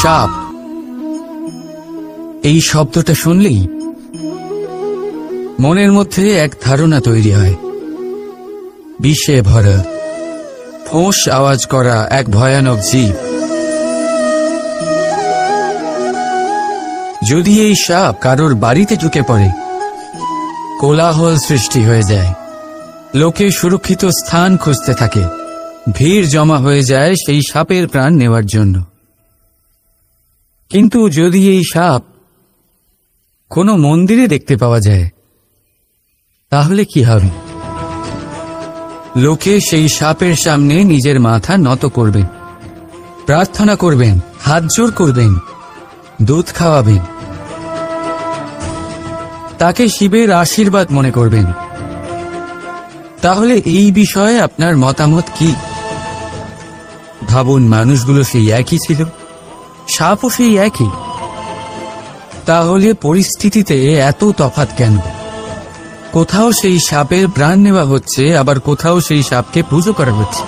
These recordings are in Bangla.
সাপ, এই শব্দটা শুনলেই মনের মধ্যে এক ধারণা তৈরি হয়। বিষে ভরা, ফোঁস আওয়াজ করা এক ভয়ানক জীব। যদি এই সাপ কারোর বাড়িতে ঢুকে পড়ে, কোলাহল সৃষ্টি হয়ে যায়, লোকে সুরক্ষিত স্থান খুঁজতে থাকে, ভিড় জমা হয়ে যায় সেই সাপের প্রাণ নেওয়ার জন্য। কিন্তু যদি এই সাপ কোনো মন্দিরে দেখতে পাওয়া যায়, তাহলে কি হবে? লোকে সেই সাপের সামনে নিজের মাথা নত করবেন, প্রার্থনা করবেন, হাত জোর করবেন, দুধ খাওয়াবেন, তাকে শিবের আশীর্বাদ মনে করবেন। তাহলে এই বিষয়ে আপনার মতামত কি? ভাবুন, মানুষগুলো সেই একই ছিল, সাপও সেই একই। তাহলে পরিস্থিতিতে এত তফাৎ কেন? কোথাও সেই সাপের প্রাণ নেওয়া হচ্ছে, আবার কোথাও সেই সাপকে পুজো করা হচ্ছে।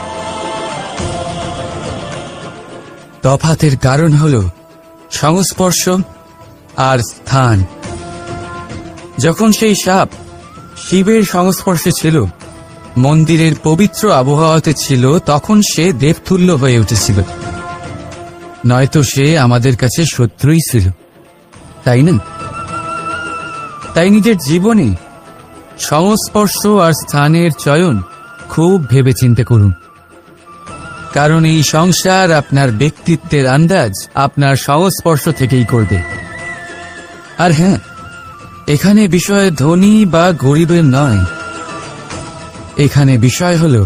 তফাতের কারণ হল সংস্পর্শ আর স্থান। যখন সেই সাপ শিবের সংস্পর্শে ছিল, মন্দিরের পবিত্র আবহাওয়াতে ছিল, তখন সে দেবতুল্য হয়ে উঠেছিল, নয়তো সে আমাদের কাছে শত্রুই ছিল, তাই না? তাই নিজের জীবনে সংস্পর্শ আর স্থানের চয়ন খুব ভেবেচিন্তে করুন, কারণ এই সংসার আপনার ব্যক্তিত্বের আন্দাজ আপনার সংস্পর্শ থেকেই করবে। আর হ্যাঁ, এখানে বিষয় ধনী বা গরিবের নয়, এখানে বিষয় হল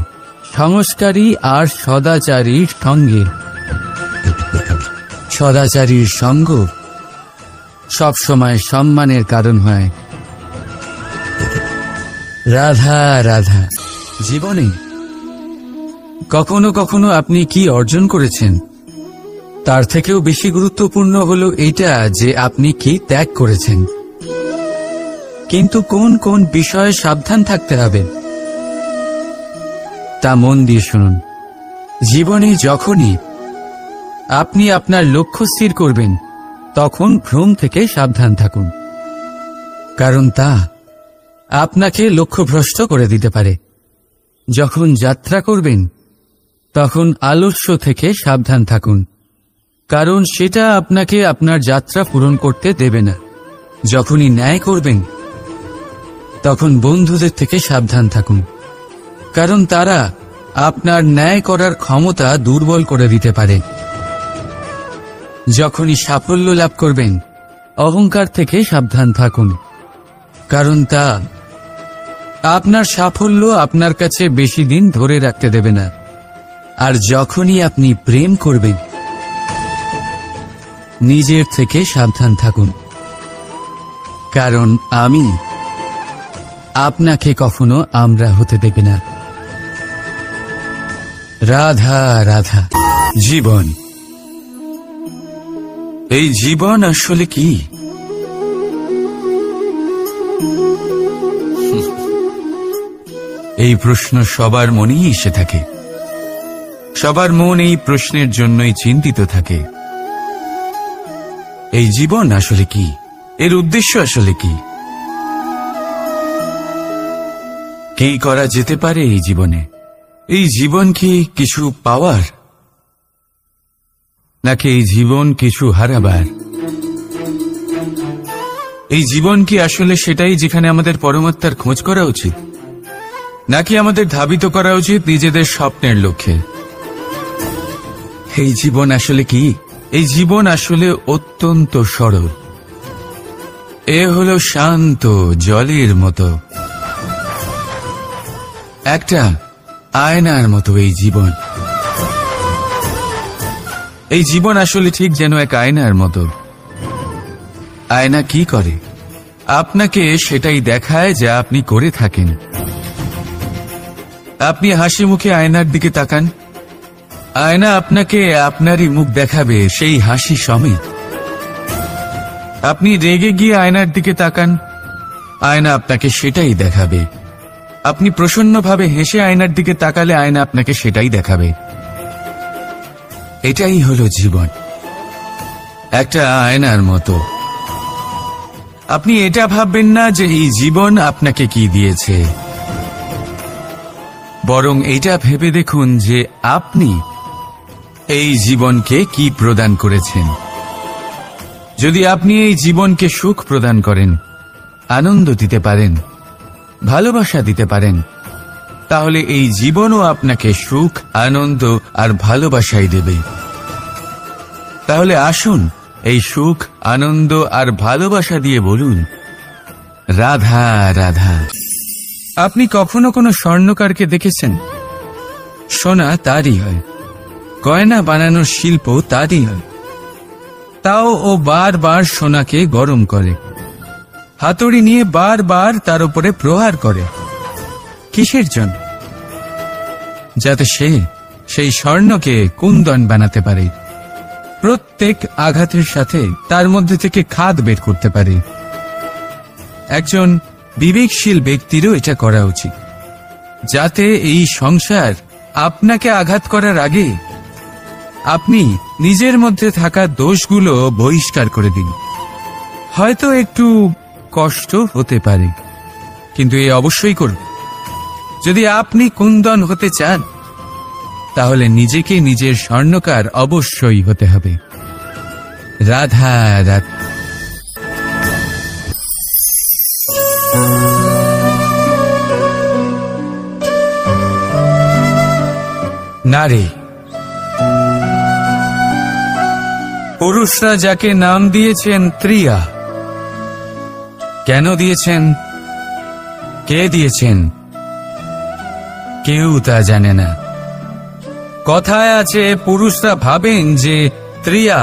সংস্কারী আর সদাচারীর সঙ্গে। সদাচারীর সঙ্গ সবসময় সম্মানের কারণ হয়। রাধা রাধা। জীবনে কখনো কখনো আপনি কি অর্জন করেছেন, তার থেকেও বেশি গুরুত্বপূর্ণ হলো এটা যে আপনি কি ত্যাগ করেছেন। কিন্তু কোন কোন বিষয়ে সাবধান থাকতে হবে তা মন দিয়ে শুনুন। জীবনে যখনই আপনি আপনার লক্ষ্য স্থির করবেন, তখন ভ্রম থেকে সাবধান থাকুন, কারণ তা আপনাকে লক্ষ্যভ্রষ্ট করে দিতে পারে। যখন যাত্রা করবেন, তখন আলস্য থেকে সাবধান থাকুন, কারণ সেটা আপনাকে আপনার যাত্রা পূরণ করতে দেবে না। যখনই ন্যায় করবেন, তখন বন্ধুদের থেকে সাবধান থাকুন, কারণ তারা আপনার ন্যায় করার ক্ষমতা দুর্বল করে দিতে পারে। যখনই সাফল্য লাভ করবেন, অহংকার থেকে সাবধান থাকুন, কারণ তা আপনার সাফল্য আপনার কাছে বেশি দিন ধরে রাখতে দেবে না। আর যখনই আপনি প্রেম করবেন, নিজের থেকে সাবধান থাকুন, কারণ আমি আপনাকে কখনো আমরা হতে দেবে না। রাধা রাধা। জীবন, এই জীবন আসলে কি? এই প্রশ্ন সবার মনেই এসে থাকে। সবার মন এই প্রশ্নের জন্যই চিন্তিত থাকে। এই জীবন আসলে কি? এর উদ্দেশ্য আসলে কি? কি করা যেতে পারে এই জীবনে? এই জীবন কি কিছু পাওয়ার, নাকি এই জীবন কিছু হারাবার? এই জীবন কি আসলে সেটাই যেখানে আমাদের পরমাত্মার খোঁজ করা উচিত, নাকি আমাদের ধাবিত করা উচিত নিজেদের স্বপ্নের লক্ষ্যে? এই জীবন আসলে কি? এই জীবন আসলে অত্যন্ত সরল। এ হলো শান্ত জলের মতো, একটা আয়নার মতো। এই জীবন, এই জীবন আসলে ঠিক যেন এক আয়নার মতো। আয়না কি করে? আপনাকে সেটাই দেখায় যা আপনি করে থাকেন। আপনি হাসি মুখে আয়নার দিকে তাকান, আয়না আপনাকে আপনারই মুখ দেখাবে, সেই হাসি সমেত। আপনি রেগে গিয়ে আয়নার দিকে তাকান, আয়না আপনাকে সেটাই দেখাবে। আপনি প্রসন্নভাবে হেসে আয়নার দিকে তাকালে আয়না আপনাকে সেটাই দেখাবে। এটাই হলো জীবন। একটা আয়নার মতো। আপনি এটা ভাববেন না যে এই জীবন আপনাকে কি দিয়েছে, বরং এটা ভেবে দেখুন যে আপনি এই জীবনকে কি প্রদান করেছেন। যদি আপনি এই জীবনকে সুখ প্রদান করেন, আনন্দ দিতে পারেন, ভালোবাসা দিতে পারেন, তাহলে এই জীবনও আপনাকে সুখ, আনন্দ আর ভালোবাসাই দেবে। তাহলে আসুন এই সুখ, আনন্দ আর ভালোবাসা দিয়ে বলুন, রাধা রাধা। আপনি কখনো কোনো স্বর্ণকারকে দেখেছেন? সোনা তারই হয়, গয়না বানানোর শিল্প তারই হয়। তাও ও বারবার সোনাকে গরম করে, হাতুড়ি নিয়ে বারবার তার উপরে প্রহার করে। কিসের জন্য? যাতে সে সেই স্বর্ণকে কুন্দন বানাতে পারে, প্রত্যেক আঘাতের সাথে তার মধ্যে থেকে খাদ বের করতে পারে। একজন বিবেকশীল ব্যক্তিরও এটা করা উচিত, যাতে এই সংসার আপনাকে আঘাত করার আগে আপনি নিজের মধ্যে থাকা দোষগুলো বহিষ্কার করে দিন। হয়তো একটু কষ্ট হতে পারে, কিন্তু এ অবশ্যই করুন। যদি আপনি কুন্দন হতে চান, তাহলে নিজেকে নিজের স্বর্ণকার অবশ্যই হতে হবে। রাধা রাধা। নারী, পুরুষরা যাকে নাম দিয়েছেন ত্রিয়া, কেন দিয়েছেন, কে দিয়েছেন, কেউ তা জানে না। কথায় আছে, পুরুষরা ভাবেন যে ত্রিয়া,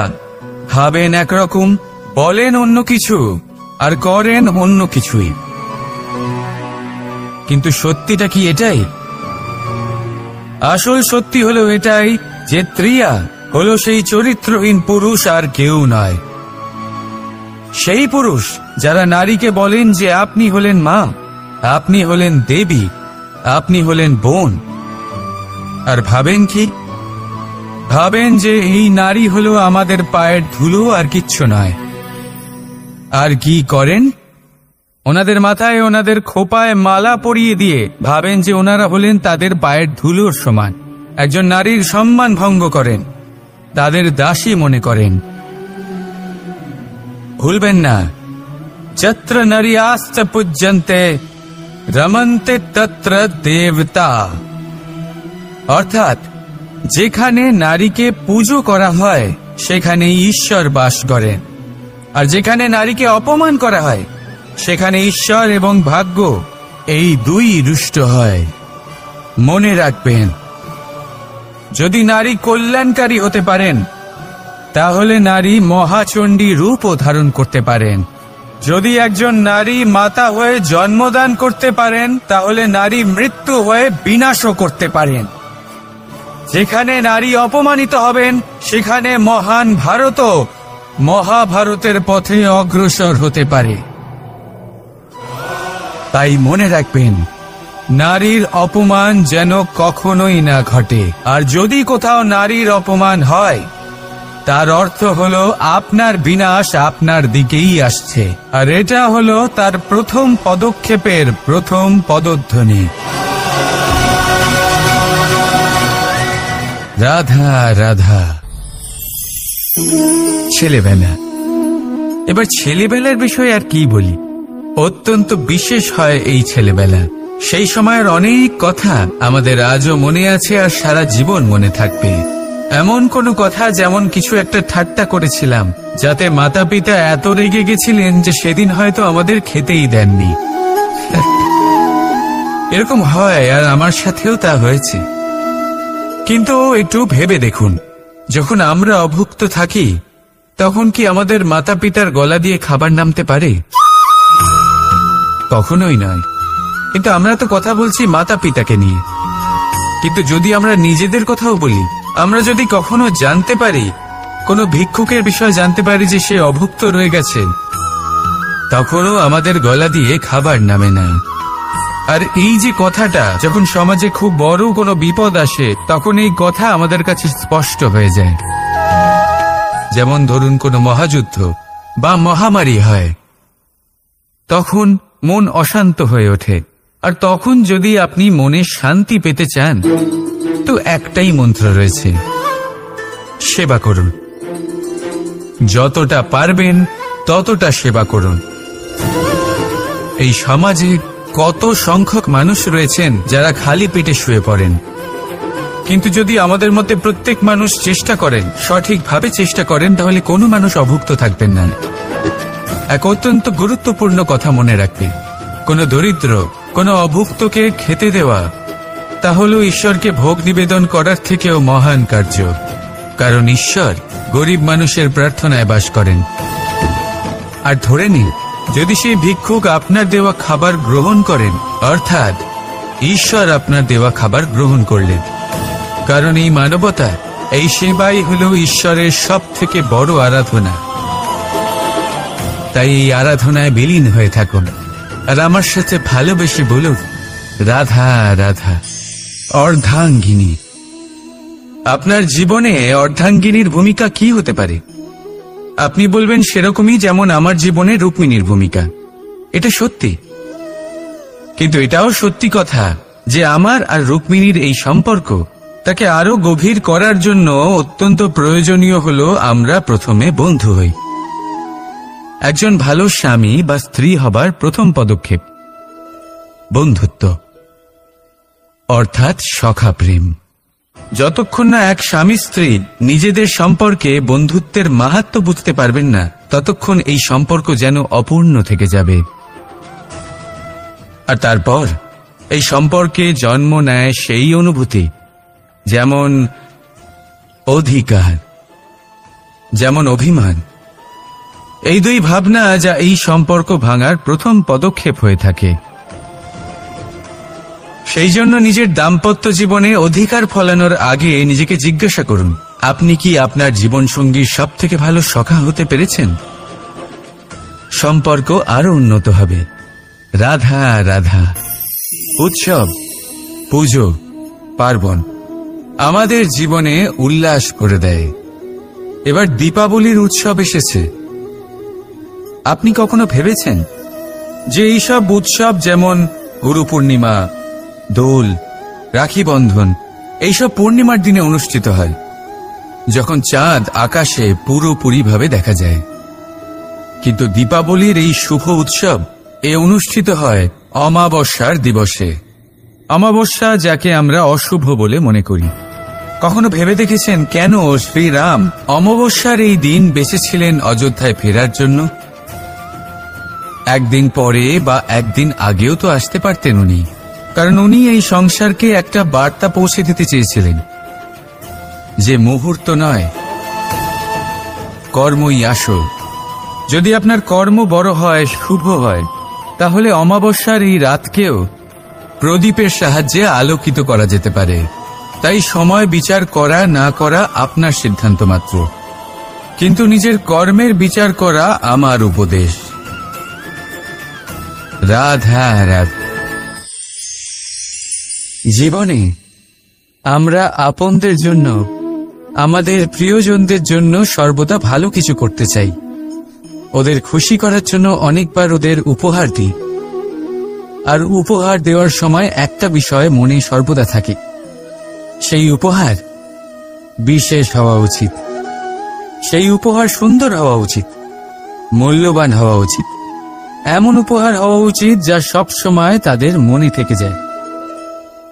ভাবেন একরকম, বলেন অন্য কিছু, আর করেন অন্য কিছুই। কিন্তু সত্যিটা কি এটাই? আসল সত্যি হলো এটাই যে ত্রিয়া হলো সেই চরিত্রহীন পুরুষ, আর কেউ নয়। সেই পুরুষ যারা নারীকে বলেন যে আপনি হলেন মা, আপনি হলেন দেবী, আপনি হলেন বোন, আর ভাবেন কি? ভাবেন যে এই নারী হলো আমাদের পায়ের ধুলো, আর কিচ্ছু নয়। আর কি করেন? ওনাদের মাথায়, ওনাদের খোপায় মালা পরিয়ে দিয়ে ভাবেন যে ওনারা হলেন তাদের পায়ের ধুলোর সমান। একজন নারীর সম্মান ভঙ্গ করেন, তাদের দাসী মনে করেন। ভুলবেন না, যত্র নারীয়াস্ত পূজ্যন্তে রমন্তে তত্র দেবতা। অর্থাৎ যেখানে নারীকে পুজো করা হয়, সেখানে ঈশ্বর বাস করেন, আর যেখানে নারীকে অপমান করা হয়, সেখানে ঈশ্বর এবং ভাগ্য এই দুই রুষ্ট হয়। মনে রাখবেন, যদি নারী কল্যাণকারী হতে পারেন, তাহলে নারী মহাচণ্ডী রূপও ধারণ করতে পারেন। যদি একজন নারী মাতা হয়ে জন্মদান করতে পারেন, তাহলে নারী মৃত্যু হয়ে বিনাশও করতে পারেন। যেখানে নারী অপমানিত হবেন, সেখানে মহান ভারতও মহাভারতের পথে অগ্রসর হতে পারে। তাই মনে রাখবেন, নারীর অপমান যেন কখনোই না ঘটে। আর যদি কোথাও নারীর অপমান হয়, তার অর্থ হলো আপনার বিনাশ আপনার দিকেই আসছে, আর এটা হলো তার প্রথম পদক্ষেপের প্রথম পদধ্বনি। রাধা রাধা। ছেলেবেলা। এবার ছেলেবেলার বিষয় আর কি বলি, অত্যন্ত বিশেষ হয় এই ছেলেবেলা। সেই সময়ের অনেক কথা আমাদের আজও মনে আছে, আর সারা জীবন মনে থাকবে। এমন কোনো কথা, যেমন কিছু একটা ঠাট্টা করেছিলাম, যাতে মাতা পিতা এত রেগে গেছিলেন যে সেদিন হয়তো আমাদের খেতেই দেননি। এরকম হয়, আর আমার সাথেও তা হয়েছে। কিন্তু একটু ভেবে দেখুন, যখন আমরা অভুক্ত থাকি, তখন কি আমাদের মাতা পিতার গলা দিয়ে খাবার নামতে পারে? কখনোই নয়। কিন্তু আমরা তো কথা বলছি মাতা পিতাকে নিয়ে। কিন্তু যদি আমরা নিজেদের কথাও বলি, আমরা যদি কখনো জানতে পারি, কোনো ভিক্ষুকের বিষয় জানতে পারি যে সে অভুক্ত রয়ে গেছে, তখনও আমাদের গলা দিয়ে খাবার নামে না। আর এই যে কথাটা, যখন সমাজে খুব বড় কোনো বিপদ আসে, তখন এই কথা আমাদের কাছে স্পষ্ট হয়ে যায়। যেমন ধরুন কোনো মহাযুদ্ধ বা মহামারী হয়, তখন মন অশান্ত হয়ে ওঠে। আর তখন যদি আপনি মনে শান্তি পেতে চান, তো একটাই মন্ত্র রয়েছে, সেবা করুন। যতটা পারবেন ততটা সেবা করুন। এই সমাজে কত সংখ্যক মানুষ রয়েছেন যারা খালি পেটে শুয়ে পড়েন, কিন্তু যদি আমাদের মধ্যে প্রত্যেক মানুষ চেষ্টা করেন, সঠিকভাবে চেষ্টা করেন, তাহলে কোনো মানুষ অভুক্ত থাকবেন না। এক অত্যন্ত গুরুত্বপূর্ণ কথা মনে রাখবেন, কোনো দরিদ্র, কোনো অভুক্তকে খেতে দেওয়া তা হলো ঈশ্বরকে ভোগ নিবেদন করার থেকেও মহান কার্য। কারণ ঈশ্বর গরিব মানুষের প্রার্থনায় বাস করেন। আর ধরে নিন, যদি সেই ভিক্ষুক আপনার দেওয়া খাবার গ্রহণ করেন, অর্থাৎ ঈশ্বর আপনার দেওয়া খাবার গ্রহণ করলেন। কারণ এই মানবতা, এই সেবাই হলো ঈশ্বরের সব থেকে বড় আরাধনা। তাই এই আরাধনায় বিলীন হয়ে থাকুন, আর আমার সাথে ভালোবেসে বলুন, রাধা রাধা। অর্ধাঙ্গিনী। আপনার জীবনে অর্ধাঙ্গিনীর ভূমিকা কি হতে পারে? আপনি বলবেন সেরকমই যেমন আমার জীবনে রুক্মিণীর ভূমিকা। এটা সত্যি, কিন্তু এটাও সত্যি কথা যে আমার আর রুক্মিণীর এই সম্পর্ক, তাকে আরো গভীর করার জন্য অত্যন্ত প্রয়োজনীয় হলো আমরা প্রথমে বন্ধু হই। একজন ভালো স্বামী বা স্ত্রী হবার প্রথম পদক্ষেপ বন্ধুত্ব, অর্থাৎ সখা প্রেম। যতক্ষণ না এক স্বামী স্ত্রী নিজেদের সম্পর্কে বন্ধুত্বের মাহাত্ম্য বুঝতে পারবেন না, ততক্ষণ এই সম্পর্ক যেন অপূর্ণ থেকে যাবে। আর তারপর এই সম্পর্কে জন্ম নেয় সেই অনুভূতি, যেমন অধিকার, যেমন অভিমান। এই দুই ভাবনা যা এই সম্পর্ক ভাঙার প্রথম পদক্ষেপ হয়ে থাকে। সেই জন্য নিজের দাম্পত্য জীবনে অধিকার ফলানোর আগে নিজেকে জিজ্ঞাসা করুন, আপনি কি আপনার জীবনসঙ্গীর সব থেকে ভালো সখা হতে পেরেছেন? সম্পর্ক আরো উন্নত হবে। রাধা রাধা। উৎসব, পুজো, পার্বণ আমাদের জীবনে উল্লাস করে দেয়। এবার দীপাবলির উৎসব এসেছে। আপনি কখনো ভেবেছেন যে এইসব উৎসব যেমন গুরু পূর্ণিমা, দোল, রাখি বন্ধন, এইসব পূর্ণিমার দিনে অনুষ্ঠিত হয়, যখন চাঁদ আকাশে পুরোপুরিভাবে দেখা যায়। কিন্তু দীপাবলির এই শুভ উৎসব অনুষ্ঠিত হয় অমাবস্যার দিবসে। অমাবস্যা, যাকে আমরা অশুভ বলে মনে করি। কখনো ভেবে দেখেছেন কেন শ্রীরাম অমাবস্যার এই দিন বেঁচেছিলেন অযোধ্যায় ফেরার জন্য? একদিন পরে বা একদিন আগেও তো আসতে পারতেন উনি, কারণ উনি এই সংসারকে একটা বার্তা পৌঁছে দিতে চেয়েছিলেন যে মুহূর্ত নয়, কর্মই আসল। যদি আপনার কর্ম বড় হয়, শুভ হয়, তাহলে অমাবস্যার এই রাতকেও প্রদীপের সাহায্যে আলোকিত করা যেতে পারে। তাই সময় বিচার করা না করা আপনার সিদ্ধান্ত মাত্র, কিন্তু নিজের কর্মের বিচার করা আমার উপদেশ। রাধা রাধা। জীবনে আমরা আপনদের জন্য, আমাদের প্রিয়জনদের জন্য সর্বদা ভালো কিছু করতে চাই। ওদের খুশি করার জন্য অনেকবার ওদের উপহার দিই। আর উপহার দেওয়ার সময় একটা বিষয় মনে সর্বদা থাকে, সেই উপহার বিশেষ হওয়া উচিত, সেই উপহার সুন্দর হওয়া উচিত, মূল্যবান হওয়া উচিত, এমন উপহার হওয়া উচিত যা সব সময় তাদের মনে থেকে যায়।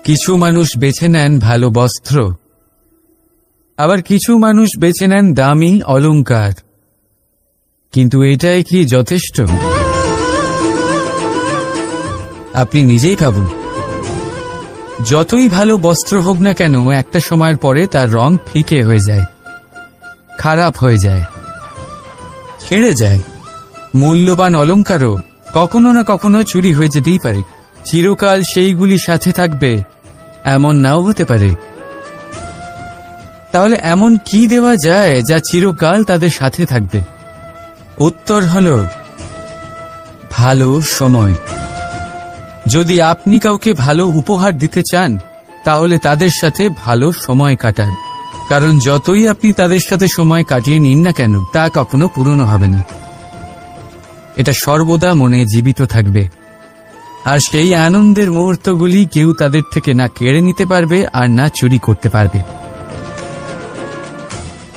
কিছু মানুষ বেছে নেন ভালো বস্ত্র, আবার কিছু মানুষ বেছে নেন দামি অলংকার। কিন্তু এটাই কি যথেষ্ট? আপনি নিজেই ভাবুন, যতই ভালো বস্ত্র হোক না কেন, একটা সময়ের পরে তার রং ফিকে হয়ে যায়, খারাপ হয়ে যায়, ছেড়ে যায়। মূল্যবান অলংকারও কখনো না কখনো চুরি হয়ে যেতেই পারে। চিরকাল সেইগুলি সাথে থাকবে এমন নাও হতে পারে। তাহলে এমন কি দেওয়া যায় যা চিরকাল তাদের সাথে থাকবে? উত্তর হলো ভালো সময়। যদি আপনি কাউকে ভালো উপহার দিতে চান, তাহলে তাদের সাথে ভালো সময় কাটান। কারণ যতই আপনি তাদের সাথে সময় কাটিয়ে নিন না কেন, তা কখনো পুরনো হবে না। এটা সর্বদা মনে জীবিত থাকবে, আর সেই আনন্দের মুহূর্তগুলি কেউ তাদের থেকে না কেড়ে নিতে পারবে আর না চুরি করতে পারবে।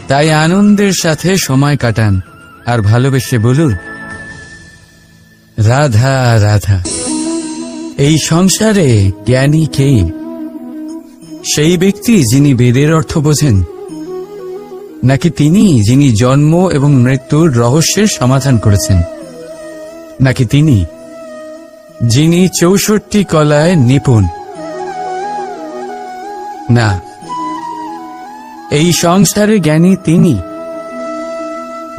তাই আনন্দের সাথে সময় কাটান আর ভালোবেসে বলুন, রাধা রাধা। এই সংসারে জ্ঞানী কে? সেই ব্যক্তি যিনি বেদের অর্থ বোঝেন, নাকি তিনি যিনি জন্ম এবং মৃত্যুর রহস্যের সমাধান করেছেন, নাকি তিনি যিনি 64 কলায় নিপুণ? না, এই সংসারে জ্ঞানী তিনি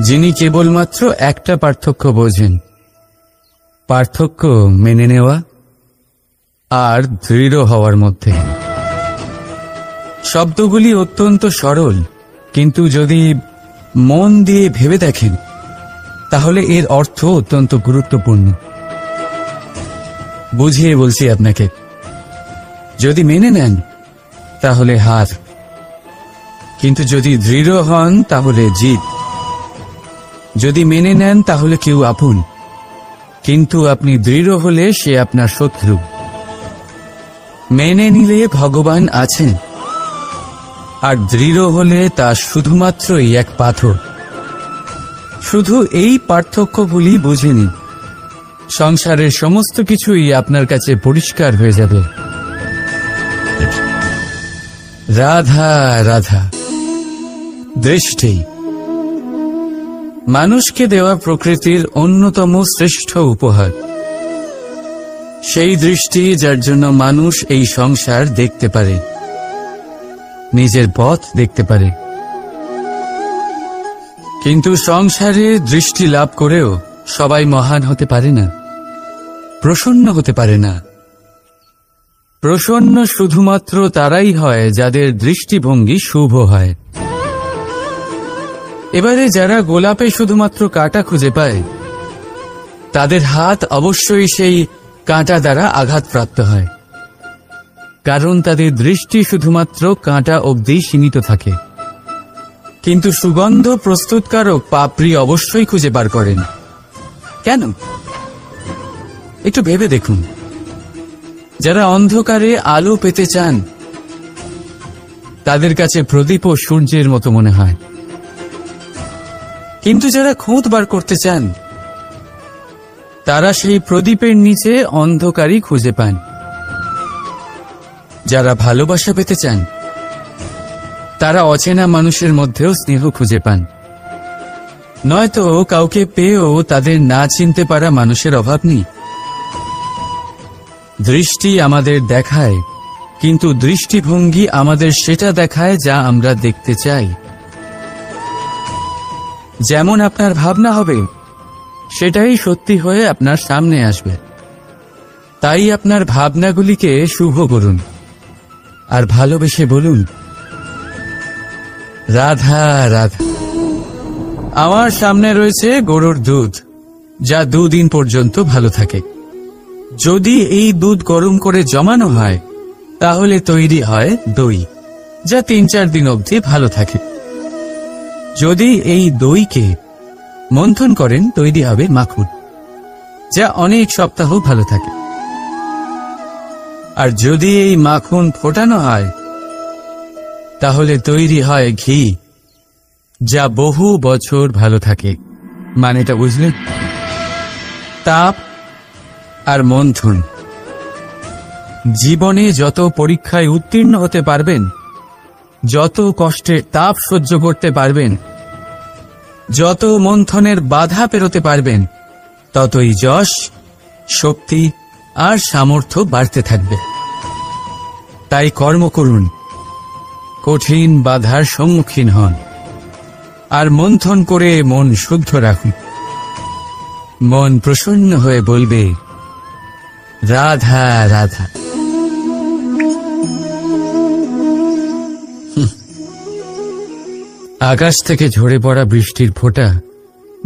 যিনি কেবলমাত্র একটা পার্থক্য বোঝেন, পার্থক্য মেনে নেওয়া আর দৃঢ় হওয়ার মধ্যে। শব্দগুলি অত্যন্ত সরল, কিন্তু যদি মন দিয়ে ভেবে দেখেন তাহলে এর অর্থ অত্যন্ত গুরুত্বপূর্ণ। বুঝিয়ে বলছি আপনাকে, যদি মেনে নেন তাহলে হার, কিন্তু যদি দৃঢ় হন তাহলে জিত। যদি মেনে নেন তাহলে কেউ আপন, কিন্তু আপনি দৃঢ় হলে সে আপনার শত্রু। মেনে নিলে ভগবান আছেন, আর দৃঢ় হলে তা শুধুমাত্রই এক পাথর। শুধু এই পার্থক্যগুলি বুঝে নিন, সংসারের সমস্ত কিছুই আপনার কাছে পরিষ্কার হয়ে যাবে। রাধা রাধা। দৃষ্টি মানুষকে দেওয়া প্রকৃতির অন্যতম শ্রেষ্ঠ উপহার। সেই দৃষ্টি যার জন্য মানুষ এই সংসার দেখতে পারে, নিজের পথ দেখতে পারে। কিন্তু সংসারে দৃষ্টি লাভ করেও সবাই মহান হতে পারে না, প্রসন্ন হতে পারে না। প্রসন্ন শুধুমাত্র তারাই হয় যাদের দৃষ্টিভঙ্গি শুভ হয়। এবারে যারা গোলাপে শুধুমাত্র কাঁটা খুঁজে পায়, তাদের হাত অবশ্যই সেই কাঁটা দ্বারা আঘাতপ্রাপ্ত হয়, কারণ তাদের দৃষ্টি শুধুমাত্র কাঁটা অবধি সীমিত থাকে। কিন্তু সুগন্ধ প্রস্তুতকারক পাপড়ি অবশ্যই খুঁজে বার করেন। কেন? একটু ভেবে দেখুন। যারা অন্ধকারে আলো পেতে চান, তাদের কাছে প্রদীপ ও সূর্যের মতো মনে হয়, কিন্তু যারা খুঁত বার করতে চান, তারা সেই প্রদীপের নিচে অন্ধকারই খুঁজে পান। যারা ভালোবাসা পেতে চান, তারা অচেনা মানুষের মধ্যেও স্নেহ খুঁজে পান। নয়তো কাউকে পেয়েও তাদের না চিনতে পারা মানুষের অভাব নেই। দৃষ্টি আমাদের দেখায়, কিন্তু দৃষ্টিভঙ্গি আমাদের সেটা দেখায় যা আমরা দেখতে চাই। যেমন আপনার ভাবনা হবে, সেটাই সত্যি হয়ে আপনার সামনে আসবে। তাই আপনার ভাবনাগুলিকে শুভ করুন আর ভালোবেসে বলুন, রাধা রাধা। আমার সামনে রয়েছে গরুর দুধ, যা 2 দিন পর্যন্ত ভালো থাকে। যদি এই দুধ গরম করে জমানো হয়, তাহলে তৈরি হয় দই, যা 3-4 দিন অবধি ভালো থাকে। যদি এই দইকে মন্থন করেন, তৈরি হবে মাখন, যা অনেক সপ্তাহ ভালো থাকে। আর যদি এই মাখন ফোটানো হয়, তাহলে তৈরি হয় ঘি, যা বহু বছর ভালো থাকে। মানেটা বুঝলেন? তাপ আর মন্থন। জীবনে যত পরীক্ষায় উত্তীর্ণ হতে পারবেন, যত কষ্টের তাপ সহ্য করতে পারবেন, যত মন্থনের বাধা পেরোতে পারবেন, ততই যশ, শক্তি আর সামর্থ্য বাড়তে থাকবে। তাই কর্ম করুন, কঠিন বাধার সম্মুখীন হন, আর মন্থন করে মন শুদ্ধ রাখুন। মন প্রসন্ন হয়ে বলবে, রাধা রাধা। আকাশ থেকে ঝরে পড়া বৃষ্টির ফোঁটা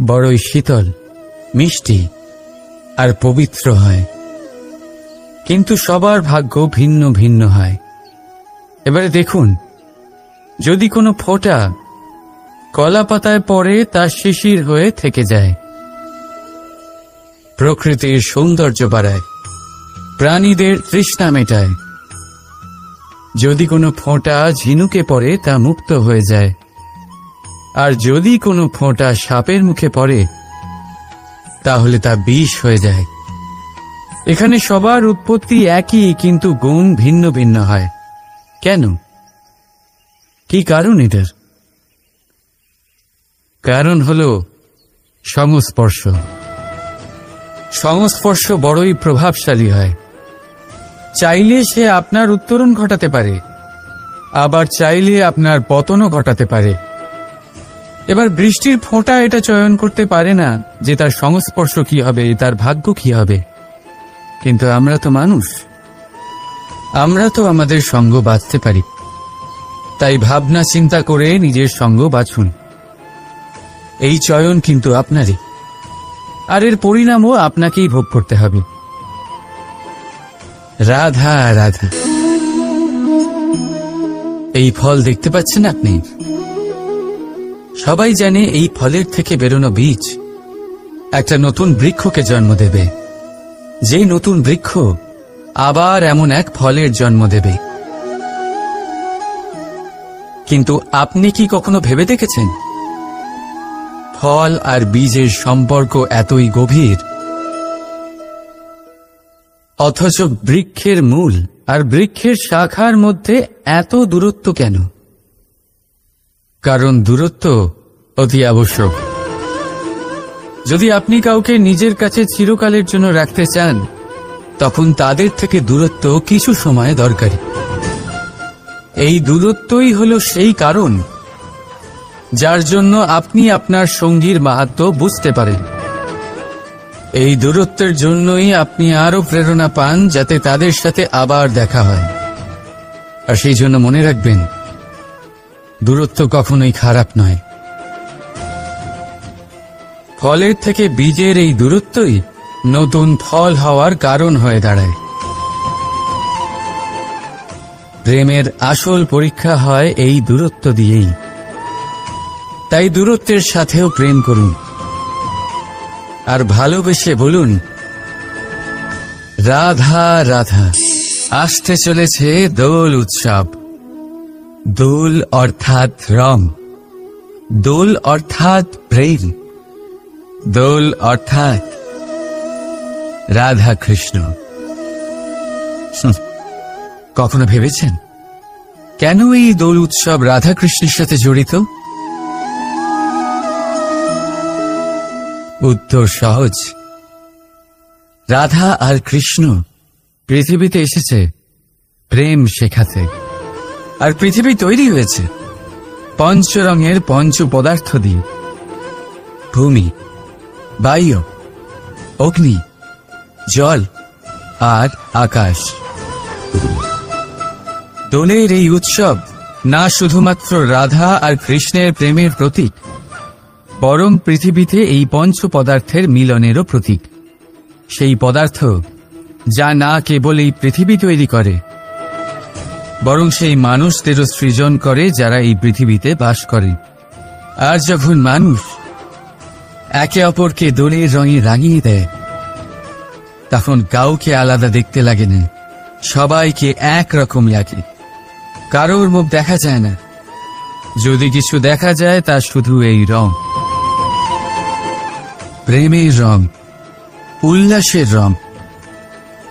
বড়ই শীতল, মিষ্টি আর পবিত্র হয়, কিন্তু সবার ভাগ্য ভিন্ন ভিন্ন হয়। এবারে দেখুন, যদি কোনো ফোঁটা কলা পাতায় পড়ে তা শিশির হয়ে থেকে যায়। প্রকৃতির সৌন্দর্য বাড়ায়, প্রাণীদের তৃষ্ণা মেটায়। যদি কোনো ফোঁটা ঝিনুকে পড়ে তা মুক্ত হয়ে যায়, আর যদি কোনো ফোঁটা সাপের মুখে পড়ে তাহলে তা বিষ হয়ে যায়। এখানে সবার উৎপত্তি একই, কিন্তু গুণ ভিন্ন ভিন্ন হয়। কেন? কি কারণ এটার? কারণ হলো সংস্পর্শ। সংস্পর্শ বড়ই প্রভাবশালী হয়। চাইলে সে আপনার উত্তরণ ঘটাতে পারে, আবার চাইলে আপনার পতনও ঘটাতে পারে। এবার বৃষ্টির ফোঁটা এটা চয়ন করতে পারে না যে তার সংস্পর্শ কি হবে, তার ভাগ্য কি হবে। কিন্তু আমরা তো মানুষ, আমরা তো আমাদের সঙ্গ বাঁচতে পারি। তাই ভাবনা চিন্তা করে নিজের সঙ্গ বাছুন। এই চয়ন কিন্তু আপনারই, আর এর পরিণামও আপনাকেই ভোগ করতে হবে। রাধা রাধা। এই ফল দেখতে পাচ্ছেন আপনি? সবাই জানে এই ফলের থেকে বেরোনো বীজ একটা নতুন বৃক্ষকে জন্ম দেবে, যেই নতুন বৃক্ষ আবার এমন এক ফলের জন্ম দেবে। কিন্তু আপনি কি কখনো ভেবে দেখেছেন ফল আর বীজের সম্পর্ক এতই গভীর, অথচ বৃক্ষের মূল আর বৃক্ষের শাখার মধ্যে এত দূরত্ব কেন? কারণ দূরত্ব অতি আবশ্যক। যদি আপনি কাউকে নিজের কাছে চিরকালের জন্য রাখতে চান, তখন তাদের থেকে দূরত্ব কিছু সময় দরকারি। এই দূরত্বই হলো সেই কারণ যার জন্য আপনি আপনার সঙ্গীর মাহাত্ম্য বুঝতে পারেন। এই দূরত্বের জন্যই আপনি আরো প্রেরণা পান যাতে তাদের সাথে আবার দেখা হয়। আর সেই জন্য মনে রাখবেন, দূরত্ব কখনোই খারাপ নয়। ফলের থেকে বীজের এই দূরত্বই নতুন ফল হওয়ার কারণ হয়ে দাঁড়ায়। প্রেমের আসল পরীক্ষা হয় এই দূরত্ব দিয়েই। তাই দূরত্বের সাথেও প্রেম করুন, আর ভালোবেসে বলুন, রাধা রাধা। আসতে চলেছে দোল উৎসব। দোল অর্থাৎ রং, দোল অর্থাৎ প্রেম, দোল অর্থাৎ রাধা কৃষ্ণ। কখনো ভেবেছেন কেন এই দোল উৎসব রাধা কৃষ্ণের সাথে জড়িত? উত্তর সহজ। রাধা আর কৃষ্ণ পৃথিবীতে এসেছে প্রেম শেখাতে, আর পৃথিবী তৈরি হয়েছে পঞ্চরঙের পঞ্চ পদার্থ দিয়ে: ভূমি, বায়ু, অগ্নি, জল আর আকাশ। দোলের এই উৎসব না শুধুমাত্র রাধা আর কৃষ্ণের প্রেমের প্রতীক, বরং পৃথিবীতে এই পঞ্চ পদার্থের মিলনেরও প্রতীক। সেই পদার্থ যা না কেবল এই পৃথিবী তৈরি করে, বরং সেই মানুষদেরও সৃজন করে যারা এই পৃথিবীতে বাস করে। আর যখন মানুষ একে অপরকে দোলের রঙে রাঙিয়ে দেয়, তখন কাউকে আলাদা দেখতে লাগে না, সবাইকে একরকম লাগে। কারোর মুখ দেখা যায় না, যদি কিছু দেখা যায় তা শুধু এই রং। প্রেমের রং, উল্লাসের রং,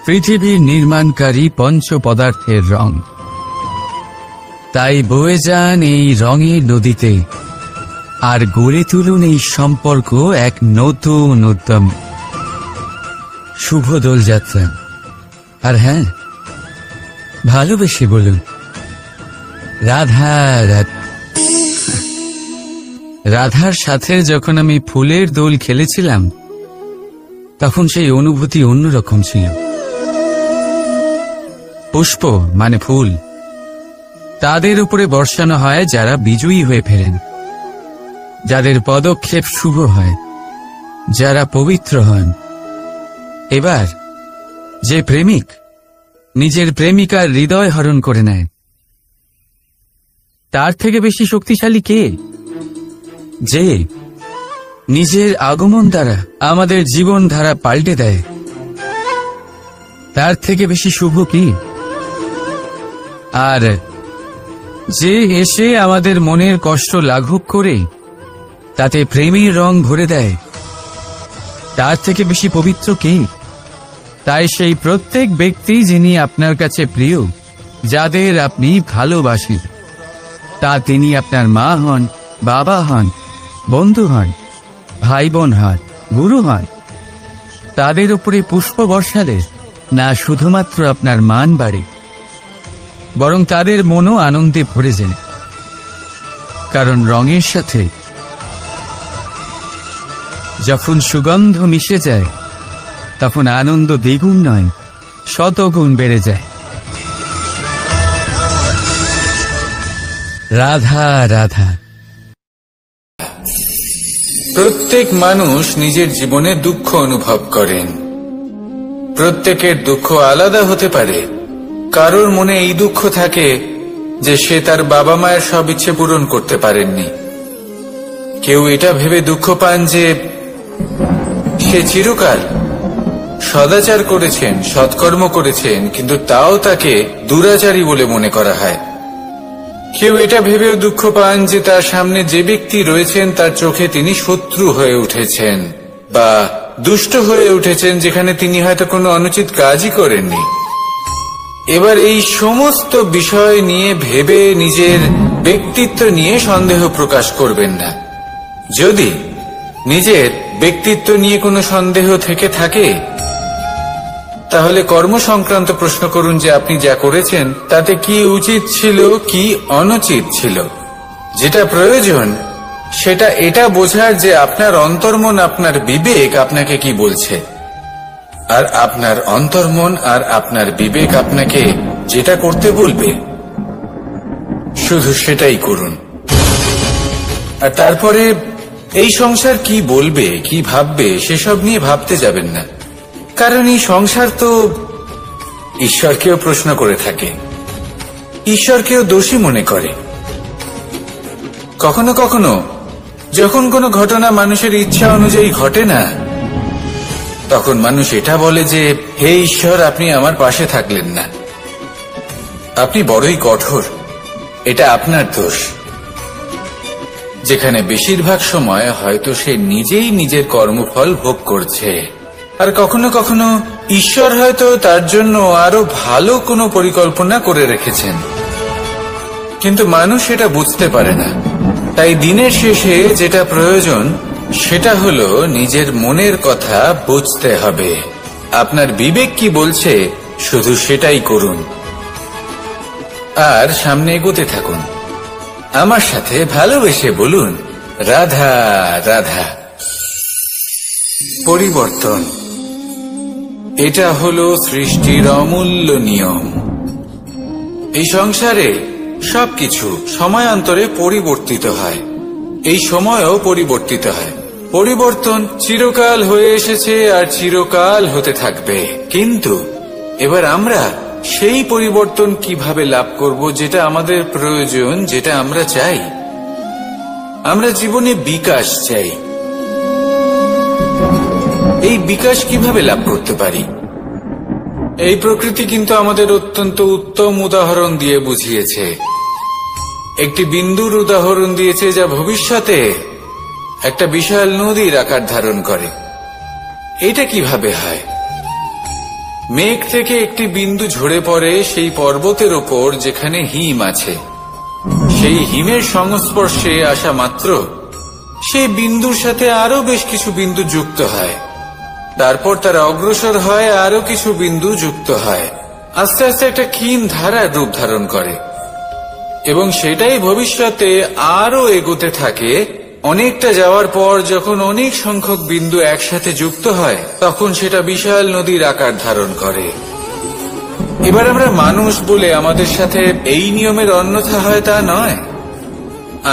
পৃথিবীর নির্মাণকারী পঞ্চ পদার্থের রং। তাই বয়ে যান এই রঙের নদীতে, আর গড়ে তুলুন এই সম্পর্ক এক নতুন উদ্যম। শুভ দোল যাত্রা। আর হ্যাঁ, ভালোবেসে বলুন, রাধা রাধা। রাধার সাথে যখন আমি ফুলের দোল খেলেছিলাম, তখন সেই অনুভূতি অন্যরকম ছিল। পুষ্প মানে ফুল, তাদের উপরে বর্ষানো হয় যারা বিজয়ী হয়ে ফেরেন, যাদের পদক্ষেপ শুভ হয়, যারা পবিত্র হন। এবার যে প্রেমিক নিজের প্রেমিকার হৃদয় হরণ করে নেয়, তার থেকে বেশি শক্তিশালী কে? যে নিজের আগমন দ্বারা আমাদের জীবন ধারা পাল্টে দেয়। তার থেকে বেশি শুভ কি? আর যে এসে আমাদের মনের কষ্ট লাঘব করে তাতে প্রেমের রং ভরে দেয়, তার থেকে বেশি পবিত্র কে? তাই সেই প্রত্যেক ব্যক্তি যিনি আপনার কাছে প্রিয়, যাদের আপনি ভালোবাসেন, তা তিনি আপনার মা হন, বাবা হন, বন্ধু হন, ভাই বোন হন, গুরু হন, তাদের উপরে পুষ্প বর্ষালে না শুধুমাত্র আপনার মান বাড়ে, বরং তাদের মনও আনন্দে ভরে যায়। কারণ রঙের সাথে যখন সুগন্ধ মিশে যায়, তখন আনন্দ দ্বিগুণ নয়, শতগুণ বেড়ে যায়। রাধা রাধা। প্রত্যেক মানুষ নিজের জীবনে দুঃখ অনুভব করেন। প্রত্যেকের দুঃখ আলাদা হতে পারে। কারোর মনে এই দুঃখ থাকে যে সে তার বাবা মায়ের সব ইচ্ছে পূরণ করতে পারেননি। কেউ এটা ভেবে দুঃখ পান যে সে চিরকাল সদাচার করেছেন, সৎকর্ম করেছেন, কিন্তু তাও তাকে দুরাচারী বলে মনে করা হয়। কেউ এটা ভেবেও দুঃখ পান যে তার সামনে যে ব্যক্তি রয়েছেন তার চোখে তিনি শত্রু হয়ে উঠেছেন বা দুষ্ট হয়ে উঠেছেন, যেখানে তিনি হয়তো কোনো অনুচিত কাজই করেননি। এবার এই সমস্ত বিষয় নিয়ে ভেবে নিজের ব্যক্তিত্ব নিয়ে সন্দেহ প্রকাশ করবেন না। যদি নিজের ব্যক্তিত্ব নিয়ে কোনো সন্দেহ থেকে থাকে, তাহলে কর্ম সংক্রান্ত প্রশ্ন করুন যে আপনি যা করেছেন তাতে কি উচিত ছিল, কি অনুচিত ছিল। যেটা প্রয়োজন সেটা এটা বোঝার যে আপনার অন্তর্মন, আপনার বিবেক আপনাকে কি বলছে, আর আপনার অন্তর্মন আর আপনার বিবেক আপনাকে যেটা করতে বলবে শুধু সেটাই করুন। আর তারপরে এই সংসার কি বলবে, কি ভাববে সেসব নিয়ে ভাবতে যাবেন না। কারণ এই সংসার তো ঈশ্বরকেও প্রশ্ন করে থাকে, ঈশ্বরকেও দোষী মনে করে। কখনো কখনো যখন কোনো ঘটনা মানুষের ইচ্ছা অনুযায়ী ঘটে না, তখন মানুষ এটা বলে যে হে ঈশ্বর, আপনি আমার পাশে থাকলেন না, আপনি বড়ই কঠোর, এটা আপনার দোষ। যেখানে বেশিরভাগ সময় হয়তো সে নিজেই নিজের কর্মফল ভোগ করছে। আর কখনো কখনো ঈশ্বর হয়তো তার জন্য আরো ভালো কোনো পরিকল্পনা করে রেখেছেন, কিন্তু মানুষ এটা বুঝতে পারে না। তাই দিনের শেষে যেটা প্রয়োজন সেটা হলো নিজের মনের কথা বুঝতে হবে। আপনার বিবেক কি বলছে শুধু সেটাই করুন, আর সামনে এগোতে থাকুন। আমার সাথে ভালোবেসে বলুন রাধা রাধা। পরিবর্তন, এটা হলো সৃষ্টির অমূল্য নিয়ম। এই সংসারে সবকিছু সময়ান্তরে পরিবর্তিত হয়, এই সময়ও পরিবর্তিত হয়। পরিবর্তন চিরকাল হয়ে এসেছে আর চিরকাল হতে থাকবে। কিন্তু এবার আমরা সেই পরিবর্তন কিভাবে লাভ করব, যেটা আমাদের প্রয়োজন, যেটা আমরা চাই। আমরা জীবনে বিকাশ চাই। এই বিকাশ কিভাবে লাভ করতে পারি? এই প্রকৃতি কিন্তু আমাদের অত্যন্ত উত্তম উদাহরণ দিয়ে বুঝিয়েছে। একটি বিন্দুর উদাহরণ দিয়েছে যা ভবিষ্যতে একটা বিশাল নদীর আকার ধারণ করে। এটা কিভাবে হয়? মেঘ থেকে একটি বিন্দু ঝরে পড়ে সেই পর্বতের ওপর যেখানে হিম আছে। সেই হিমের সংস্পর্শে আসা মাত্র সেই বিন্দুর সাথে আরো বেশ কিছু বিন্দু যুক্ত হয়। তারপর তারা অগ্রসর হয়, আরো কিছু বিন্দু যুক্ত হয়, আস্তে আস্তে একটা ক্ষীণ ধারার রূপ ধারণ করে, এবং সেটাই ভবিষ্যতে আরো এগোতে থাকে। অনেকটা যাওয়ার পর যখন অনেক সংখ্যক বিন্দু একসাথে যুক্ত হয়, তখন সেটা বিশাল নদীর আকার ধারণ করে। এবার আমরা মানুষ বলে আমাদের সাথে এই নিয়মের অন্যথা হয় তা নয়।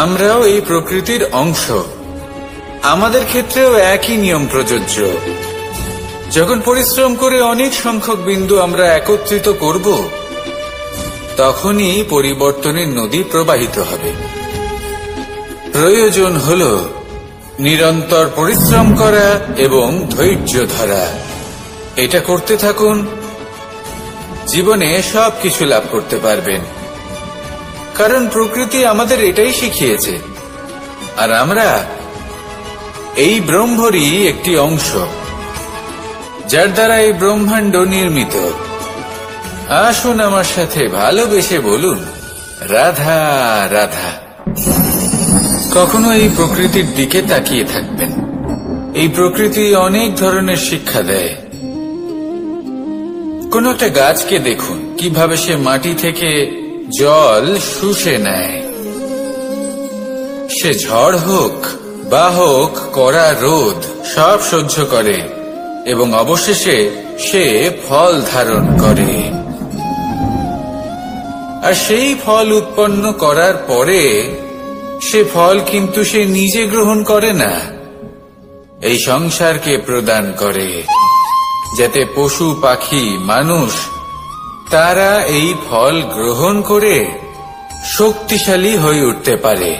আমরাও এই প্রকৃতির অংশ, আমাদের ক্ষেত্রেও একই নিয়ম প্রযোজ্য। যখন পরিশ্রম করে অনেক সংখ্যক বিন্দু আমরা একত্রিত করব, তখনই পরিবর্তনের নদী প্রবাহিত হবে। প্রয়োজন হল নিরন্তর পরিশ্রম করা এবং ধৈর্য ধরা। এটা করতে থাকুন, জীবনে সবকিছু লাভ করতে পারবেন। কারণ প্রকৃতি আমাদের এটাই শিখিয়েছে, আর আমরা এই ব্রহ্মরই একটি অংশ, যার দ্বারা এই ব্রহ্মাণ্ড নির্মিত। আসুন আমার সাথে ভালোবেসে বলুন, রাধা রাধা। কখনো এই প্রকৃতির দিকে তাকিয়ে থাকবেন। এই প্রকৃতি অনেক ধরনের শিক্ষা দেয়। কোন একটা গাছকে দেখুন, কিভাবে সে মাটি থেকে জল শুষে নেয়। সে ঝড় হোক বা হোক কড়া রোদ, সব সহ্য করে এবং অবশেষে সে ফল ধারণ করে। আর সেই ফল উৎপন্ন করার পরে সে ফল কিন্তু সে নিজে গ্রহণ করে না, এই সংসারকে প্রদান করে, যাতে পশু পাখি মানুষ তারা এই ফল গ্রহণ করে শক্তিশালী হয়ে উঠতে পারে,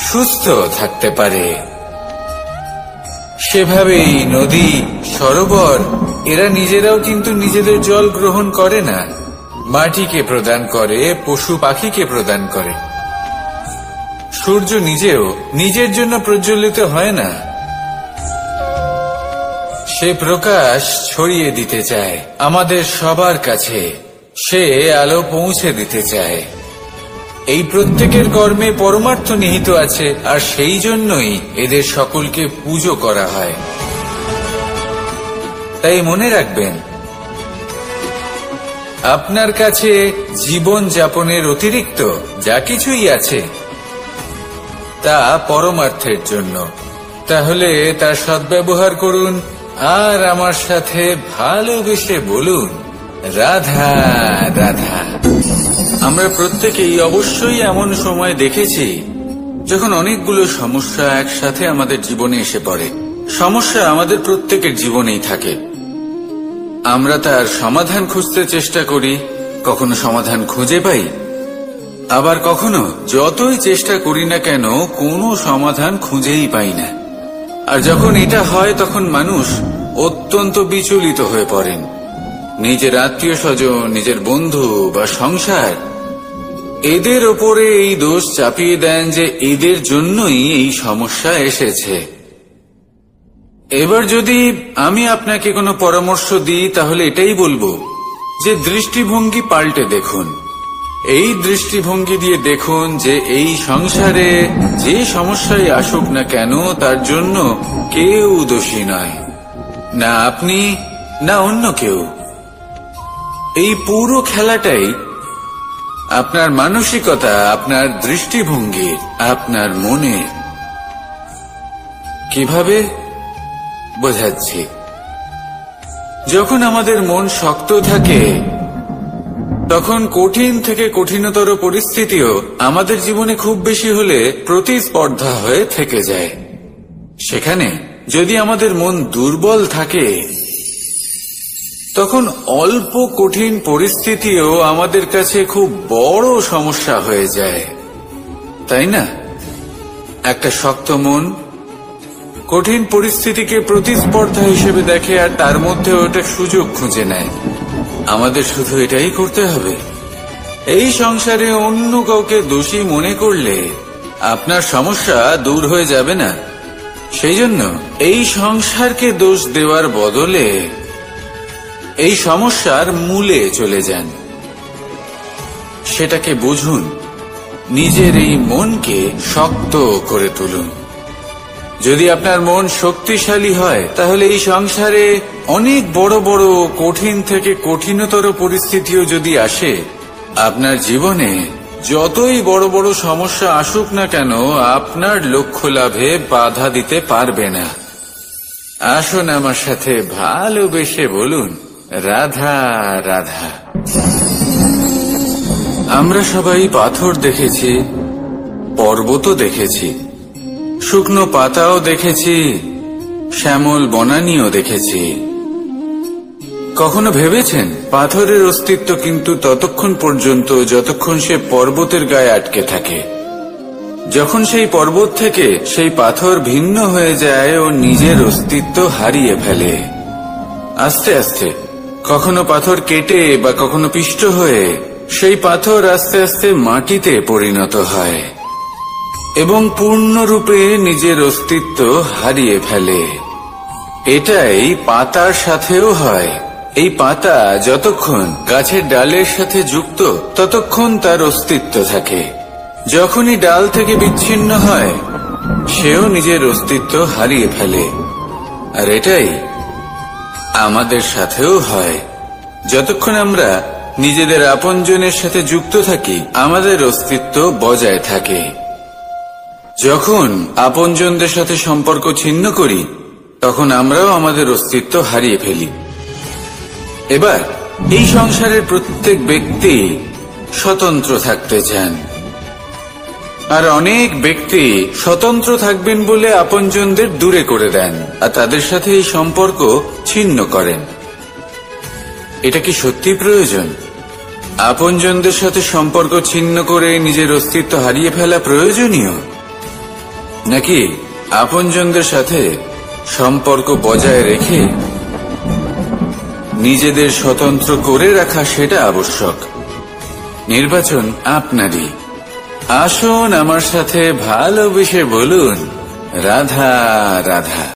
সুস্থ থাকতে পারে। সেভাবেই নদী, সরোবর এরা নিজেরাও কিন্তু নিজেদের জল গ্রহণ করে না, মাটিকে প্রদান করে, পশু পাখিকে প্রদান করে। সূর্য নিজেও নিজের জন্য প্রজ্বলিত হয় না, সে প্রকাশ ছড়িয়ে দিতে চায় আমাদের সবার কাছে, সে আলো পৌঁছে দিতে চায়। এই প্রত্যেকের কর্মে পরমার্থ নিহিত আছে, আর সেই জন্যই এদের সকলকে পুজো করা হয়। তাই মনে রাখবেন, আপনার কাছে জীবন যাপনের অতিরিক্ত যা কিছুই আছে তা পরমার্থের জন্য। তাহলে তার সদ্ব্যবহার করুন, আর আমার সাথে ভালোবেসে বলুন, রাধা রাধা। আমরা প্রত্যেকেই অবশ্যই এমন সময় দেখেছি যখন অনেকগুলো সমস্যা একসাথে আমাদের জীবনে এসে পড়ে। সমস্যা আমাদের প্রত্যেকের জীবনেই থাকে। আমরা তার সমাধান খুঁজতে চেষ্টা করি, কখনো সমাধান খুঁজে পাই, আবার কখনো যতই চেষ্টা করি না কেন কোনো সমাধান খুঁজেই পাই না। আর যখন এটা হয় তখন মানুষ অত্যন্ত বিচলিত হয়ে পড়েন। নিজের আত্মীয় স্বজন, নিজের বন্ধু বা সংসার, এদের ওপরে এই দোষ চাপিয়ে দেন যে এদের জন্যই এই সমস্যা এসেছে। এবার যদি আমি আপনাকে কোনো পরামর্শ দিই, তাহলে এটাই বলবো যে দৃষ্টিভঙ্গি পাল্টে দেখুন। এই দৃষ্টিভঙ্গি দিয়ে দেখুন যে এই সংসারে যে সমস্যায় আসুক না কেন তার জন্য কেউ দোষী নয়, না আপনি না অন্য কেউ। এই পুরো খেলাটাই আপনার মানসিকতা, আপনার দৃষ্টিভঙ্গি, আপনার মনে। কিভাবে বোঝাচ্ছি? যখন আমাদের মন শক্ত থাকে তখন কঠিন থেকে কঠিনতর পরিস্থিতিও আমাদের জীবনে খুব বেশি হলে প্রতিস্পর্ধা হয়ে থেকে যায়। সেখানে যদি আমাদের মন দুর্বল থাকে তখন অল্প কঠিন পরিস্থিতিও আমাদের কাছে খুব বড় সমস্যা হয়ে যায়, তাই না? একটা শক্ত মন কঠিন পরিস্থিতিকে প্রতিস্পর্ধা হিসেবে দেখে আর তার মধ্যে ওটা সুযোগ খুঁজে নেয়। আমাদের শুধু এটাই করতে হবে। এই সংসারে অন্য কাউকে দোষী মনে করলে আপনার সমস্যা দূর হয়ে যাবে না। সেই জন্য এই সংসারকে দোষ দেওয়ার বদলে এই সমস্যার মূলে চলে যান, সেটাকে বুঝুন, নিজের এই মনকে শক্ত করে তুলুন। যদি আপনার মন শক্তিশালী হয় তাহলে এই সংসারে অনেক বড় বড় কঠিন থেকে কঠিনতর পরিস্থিতিও যদি আসে, আপনার জীবনে যতই বড় বড় সমস্যা আসুক না কেন আপনার লক্ষ্য লাভে বাধা দিতে পারবে না। আসুন আমার সাথে ভালোবেসে বলুন, রাধা রাধা। আমরা সবাই পাথর দেখেছি, পর্বতও দেখেছি, শুকনো পাতাও দেখেছি, শ্যামল বনানীও দেখেছি। কখনো ভেবেছেন পাথরের অস্তিত্ব কিন্তু ততক্ষণ পর্যন্ত যতক্ষণ সে পর্বতের গায়ে আটকে থাকে। যখন সেই পর্বত থেকে সেই পাথর ভিন্ন হয়ে যায় ও নিজের অস্তিত্ব হারিয়ে ফেলে। আস্তে আস্তে কখনো পাথর কেটে বা কখনো পিষ্ট হয়ে সেই পাথর আস্তে আস্তে মাটিতে পরিণত হয় এবং পূর্ণরূপে নিজের অস্তিত্ব হারিয়ে ফেলে। এটাই পাতার সাথেও হয়। এই পাতা যতক্ষণ গাছের ডালের সাথে যুক্ত ততক্ষণ তার অস্তিত্ব থাকে। যখনই ডাল থেকে বিচ্ছিন্ন হয় সেও নিজের অস্তিত্ব হারিয়ে ফেলে। আর এটাই আমাদের সাথেও হয়। যতক্ষণ আমরা নিজেদের আপনজনের সাথে যুক্ত থাকি আমাদের অস্তিত্ব বজায় থাকে। যখন আপনজনদের সাথে সম্পর্ক ছিন্ন করি তখন আমরাও আমাদের অস্তিত্ব হারিয়ে ফেলি। এবার এই সংসারের প্রত্যেক ব্যক্তি স্বতন্ত্র থাকতে চান, আর অনেক ব্যক্তি স্বতন্ত্র থাকবেন বলে আপনজনদের দূরে করে দেন আর তাদের সাথে এই সম্পর্ক ছিন্ন করেন। এটা কি সত্যি প্রয়োজন? আপনজনদের সাথে সম্পর্ক ছিন্ন করে নিজের অস্তিত্ব হারিয়ে ফেলা প্রয়োজনীয়, নাকি আপনজনদের সাথে সম্পর্ক বজায় রেখে নিজেদের স্বতন্ত্র করে রাখা সেটা আবশ্যক? নির্বাচন আপনারই। আসুন আমার সাথে ভালোবেসে বলুন রাধা রাধা।